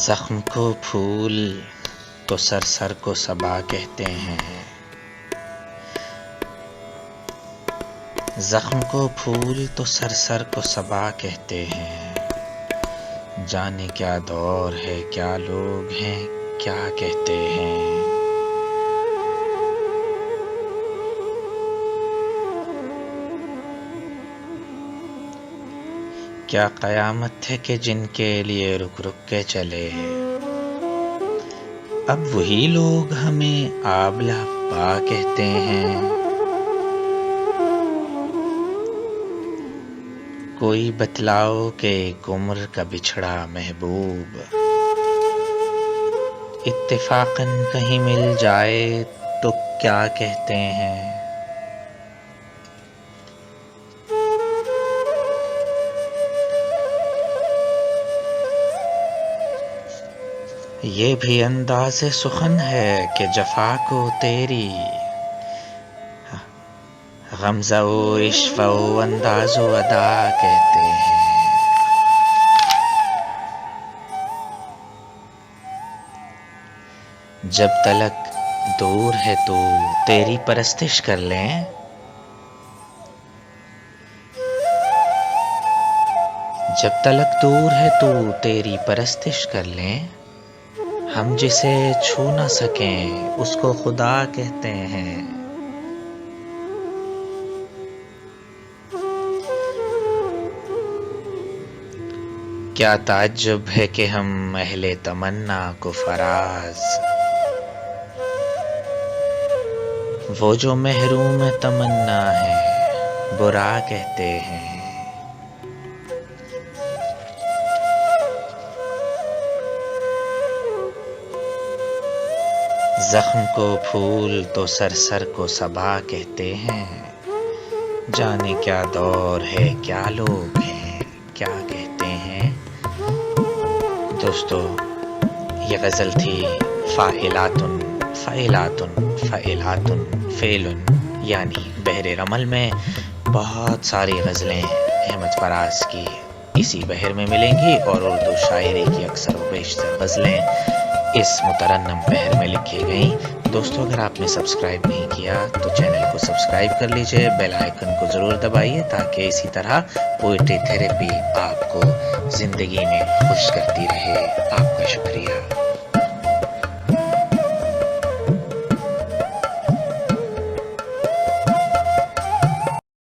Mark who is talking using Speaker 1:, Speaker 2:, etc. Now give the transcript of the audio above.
Speaker 1: زخم کو پھول تو سر سر کو صبا کہتے ہیں، زخم کو پھول تو سر سر کو صبا کہتے ہیں، جانے کیا دور ہے کیا لوگ ہیں کیا کہتے ہیں۔ کیا قیامت ہے کہ جن کے لیے رک رک کے چلے، اب وہی لوگ ہمیں آبلہ پا کہتے ہیں۔ کوئی بتلاؤ کہ ایک عمر کا بچھڑا محبوب اتفاقاً کہیں مل جائے تو کیا کہتے ہیں۔ یہ بھی انداز سخن ہے کہ جفا کو تیری غمزہ و عشق و انداز و ادا کہتے ہیں۔ جب تلک دور ہے تو تیری پرستش کر لیں، جب تلک دور ہے تو تیری پرستش کر لیں، ہم جسے چھو نہ سکیں اس کو خدا کہتے ہیں۔ کیا تعجب ہے کہ ہم اہل تمنا کو فراز، وہ جو محروم تمنا ہے برا کہتے ہیں۔ زخم کو پھول تو سر سر کو صبا کہتے ہیں، جانے کیا دور ہے کیا لوگ ہیں کیا کہتے ہیں۔ دوستو، یہ غزل تھی فاعلاتن فاعلاتن فاعلاتن فعلن، یعنی بحر رمل میں بہت ساری غزلیں احمد فراز کی اسی بحر میں ملیں گی، اور اردو شاعری کی اکثر و بیشتر غزلیں اس مترنم بحر میں لکھی گئیں۔ دوستو، اگر آپ نے سبسکرائب نہیں کیا تو چینل کو سبسکرائب کر لیجئے، بیل آئیکن کو ضرور دبائیے تاکہ اسی طرح پوئٹری تھیراپی آپ کو زندگی میں خوش کرتی رہے۔ آپ کا شکریہ۔